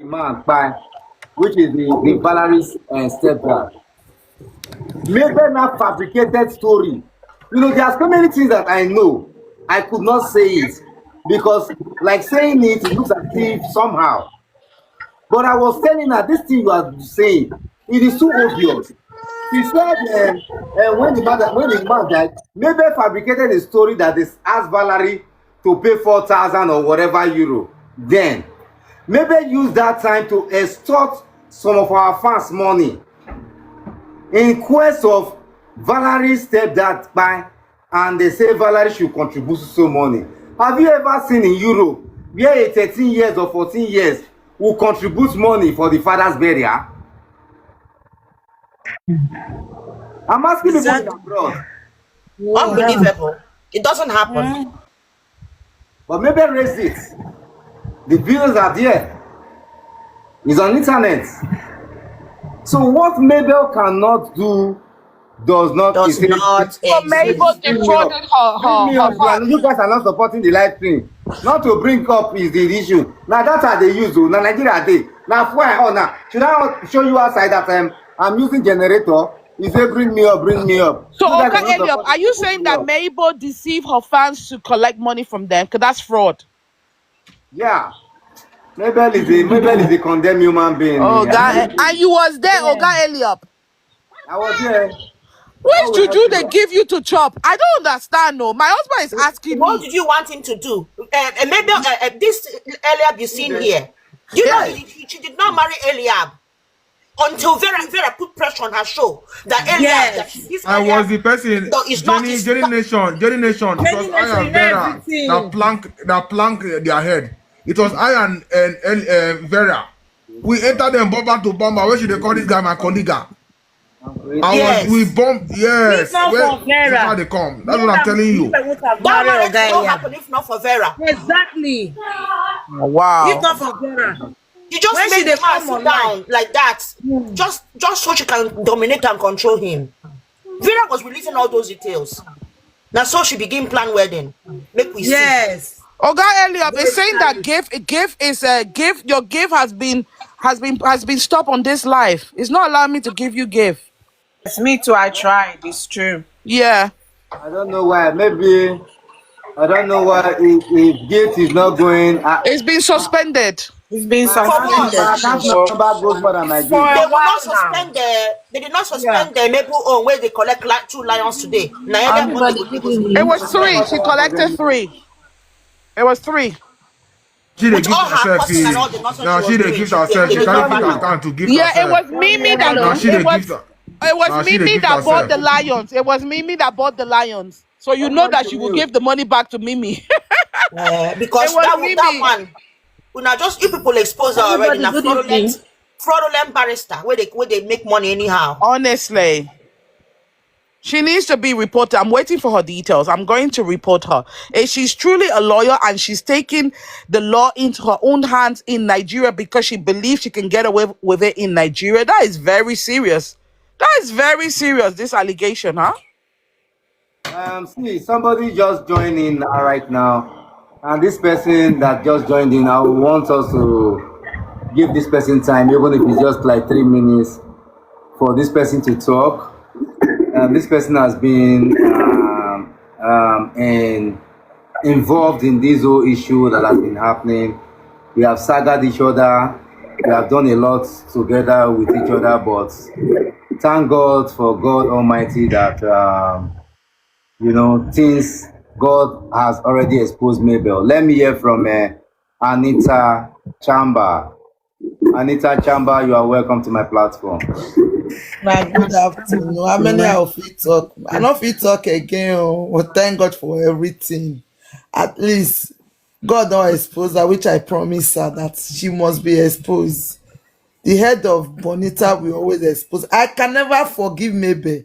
man by, which is the Valerie's stepdad. Mabel now fabricated story. You know, there are so many things that I know. I could not say it because, like saying it, it looks as if somehow. But I was telling her this thing you are saying, it is too obvious. She said when the man died, Mabel fabricated a story that they asked Valerie to pay 4,000 or whatever euro. Then Mabel used that time to extort some of our fans' money in quest of Valerie's stepdad by, and they say Valerie should contribute some money. Have you ever seen in Europe where a 13 years or 14 years will contribute money for the father's burial? I'm asking people in abroad. Unbelievable. It doesn't happen. But maybe raise it. The videos are there. It's on internet. So what Mabel cannot do does not exist. Mabel defrauded her. You guys are not supporting the live stream. Not to bring up is the issue. Now that's how they use it. Now Nigeria day. Now why now? Should I show you outside that I'm using generator? He say bring me up, bring me up. So okay, Eliab, are you saying that Mabel deceived her fans to collect money from them? Because that's fraud. Yeah. Mabel is a condemned human being. Oh God, and you was there, yeah. Oga Eliab. I was there. What did you they give you to chop? I don't understand. No, my husband is asking what me. Did you want him to do? Mabel, this Eliab you seen here. You know, she did not marry Eliab until Vera put pressure on her show. That Eliab, I was the person. Jenny Nation. It was I and Vera that plank their head. It was I and Vera. We entered them bomber to bomber. Where should they call this guy my colleague? We bombed. Yes. Where they come? That's what I'm telling you. That marriage don't happen if not for Vera. Exactly. Wow. If not for Vera. You just made the man sit down like that, just so she can dominate and control him. Vera was releasing all those details. Now, so she begin plan wedding. Make we see. Oga Eliab is saying that gift is a gift. Your gift has been stopped on this life. It's not allowing me to give you gift. It's me too. I tried. It's true. Yeah. I don't know why. Maybe I don't know why if gift is not going. It's been suspended. It's been suspended. They did not suspend the Mabel where they collect like 2 lions today. It was 3. She collected 3. It was 3. She didn't give herself. No, she didn't give herself. She can't give her account to give herself. Yeah, it was Mimi that. It was Mimi that bought the lions. It was Mimi that bought the lions. So you know that she will give the money back to Mimi. Because that one. Now just you people expose her already. Now fraudulent barrister where they make money anyhow. Honestly, she needs to be reported. I'm waiting for her details. I'm going to report her. And she's truly a lawyer, and she's taking the law into her own hands in Nigeria because she believes she can get away with it in Nigeria. That is very serious. That is very serious. This allegation, huh? See, somebody just joined in right now. And this person that just joined in, I want us to give this person time, even if it's just like 3 minutes, for this person to talk. This person has been involved in this whole issue that has been happening. We have sagaed each other. We have done a lot together with each other, but thank God for God Almighty that, things God has already exposed Mabel. Let me hear from Anita Chamba. Anita Chamba, you are welcome to my platform. Good afternoon. How many of you talk? I don't fit talk again. Well, thank God for everything. At least God don't expose her, which I promise her that she must be exposed. The head of Bonita will always expose. I can never forgive Mabel.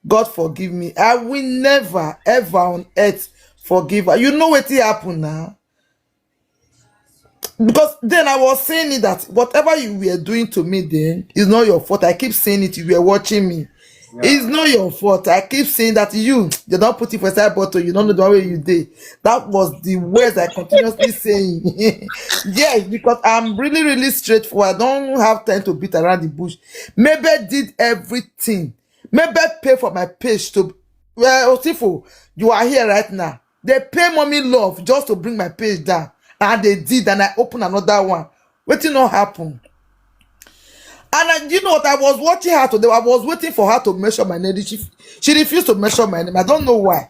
God forgive me. I will never, ever on earth forgive her. You know what happened now? Because then I was saying it that whatever you were doing to me then is not your fault. I keep saying it. You were watching me. It's not your fault. I keep saying that you don't put it for side bottle, you don't know the way you did. That was the words I continuously saying. Yes, because I'm really, really straightforward. I don't have time to beat around the bush. Mabel did everything. Mabel pay for my page to Otifo, you are here right now. They pay mommy love just to bring my page down. And they did, and I opened another one. What did not happen? And you know what? I was watching her today. I was waiting for her to measure my name. She refused to measure my name. I don't know why.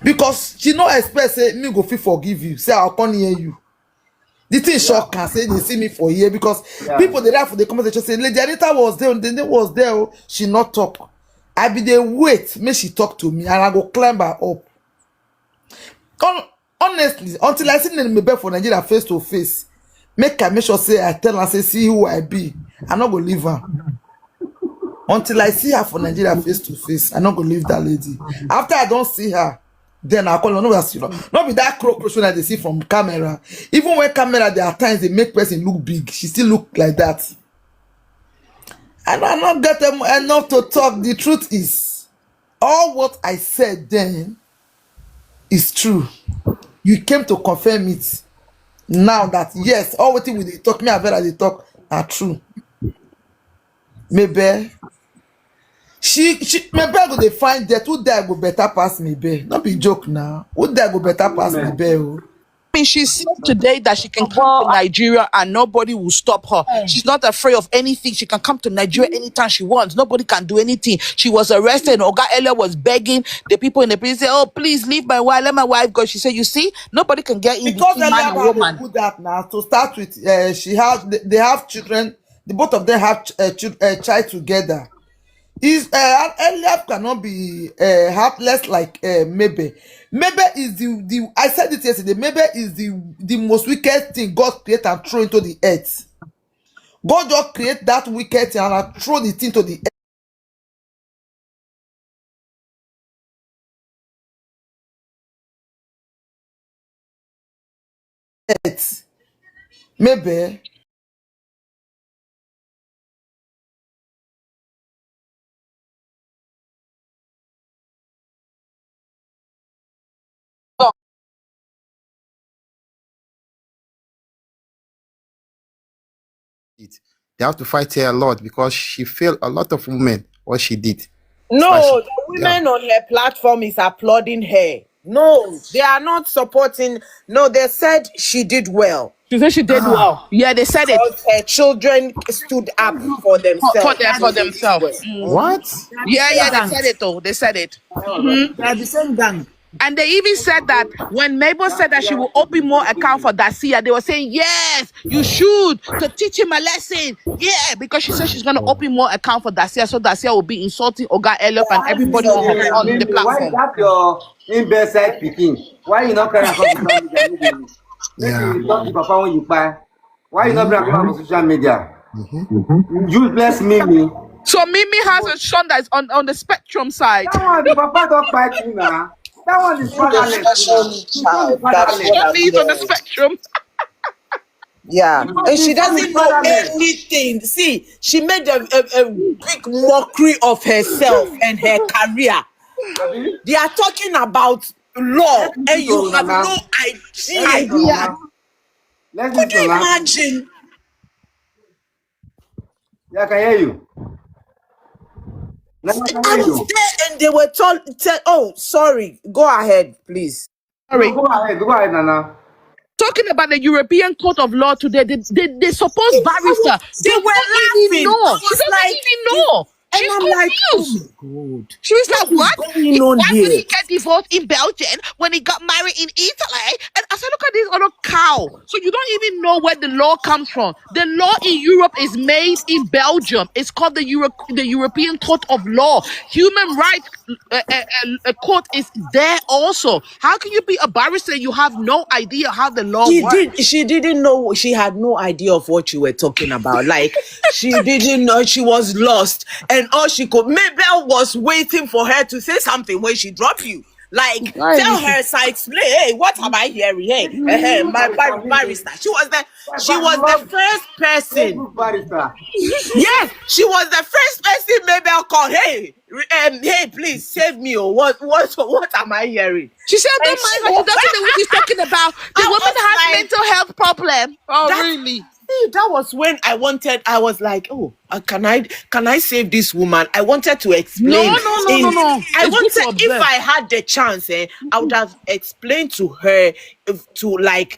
Because she no expect say me go fit forgive you. Say I'll come near you. The thing shock can say they see me for here because people they write for the conversation say Lady Anita was there, and then they was there. Oh, she not talk. I be there wait, make she talk to me, and I go climb her up. Honestly, until I see Mabel for Nigeria face to face. Make sure say I tell her say see who I be. I'm not gonna leave her until I see her for Nigeria face to face. I'm not gonna leave that lady. After I don't see her, then I call her. Not be that cockroach that they see from camera. Even when camera, there are times they make person look big. She still look like that. And I'm not getting enough to talk. The truth is, all what I said then is true. You came to confirm it. Now that yes, all what we they talk, me and Vera they talk are true. Mabel, Mabel go they find that who there go better pass Mabel. Not be joke now. Who there go better pass Mabel? I mean, she said today that she can come to Nigeria and nobody will stop her. She's not afraid of anything. She can come to Nigeria anytime she wants. Nobody can do anything. She was arrested. Oga Elia was begging the people in the prison, say, oh, please leave my wife, let my wife go. She said, you see, nobody can get in Because between man and woman. put that now. To start with, they have children. The both of them have a child together. Eliab cannot be heartless like Mabel. Mabel is the I said it yesterday. Mabel is the most wicked thing God create and throw into the earth. God just create that wicked thing and throw the thing to the earth. Mabel. They have to fight her a lot because she failed a lot of women what she did. No, the women on her platform is applauding her. No, they are not supporting. No, they said she did well. She said she did well. Yeah, they said it. Because her children stood up for themselves. For themselves. What? Yeah, they said it though. They said it. They are the same gang. And they even said that when Mabel said that she will open more account for Dacia, they were saying, yes, you should, to teach him a lesson. Yeah, because she said she's going to open more account for Dacia, so Dacia will be insulting Oga Elliot and everybody on the platform. Why is that your in-bed side picking? Why you not carrying on social media? Maybe you talk to Papa when you buy. Why you not bring on social media? Useless Mimi. So Mimi has a son that is on the spectrum side. That one, the Papa don't fight you now. That one is fatherless. He's on the spectrum. Yeah, and she doesn't know anything. See, she made a big mockery of herself and her career. They are talking about law, and you have no idea. Could you imagine? Yeah, I can hear you. I was there and they were told, oh, sorry, go ahead, please. Sorry. Go ahead, Nana. Talking about the European Court of Law today, they suppose barrister. They were laughing. No, she doesn't even know. She's confused. Oh She was like, what? Why did he get divorced in Belgium when he got married in Italy? And I said, look at this other cow. So you don't even know where the law comes from. The law in Europe is made in Belgium. It's called the European Court of Law. Human rights court is there also. How can you be a barrister? You have no idea how the law works. She didn't know. She had no idea of what you were talking about. Like, she didn't know. She was lost. And all she could, Mabel was waiting for her to say something when she dropped you. Like, Why tell is it- her side, explain. Hey, what am I hearing? Hey, my barrister. She was the first person. Good barrister. Yes, she was the first person Mabel called. Hey, hey, please save me. Or what am I hearing? She said, And don't mind her. She doesn't know what she's talking about. The I woman was has like- mental health problem. Oh, That- really? See, that was when I was like, oh, can I save this woman? I wanted to explain. No. I It's good to wanted, if observe. I had the chance, I would have explained to her,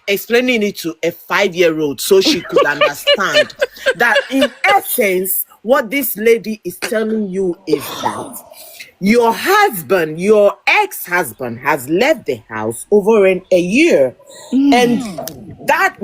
explaining it to a 5-year-old so she could understand that in essence, what this lady is telling you is that your husband, your ex-husband, has left the house over a year, and that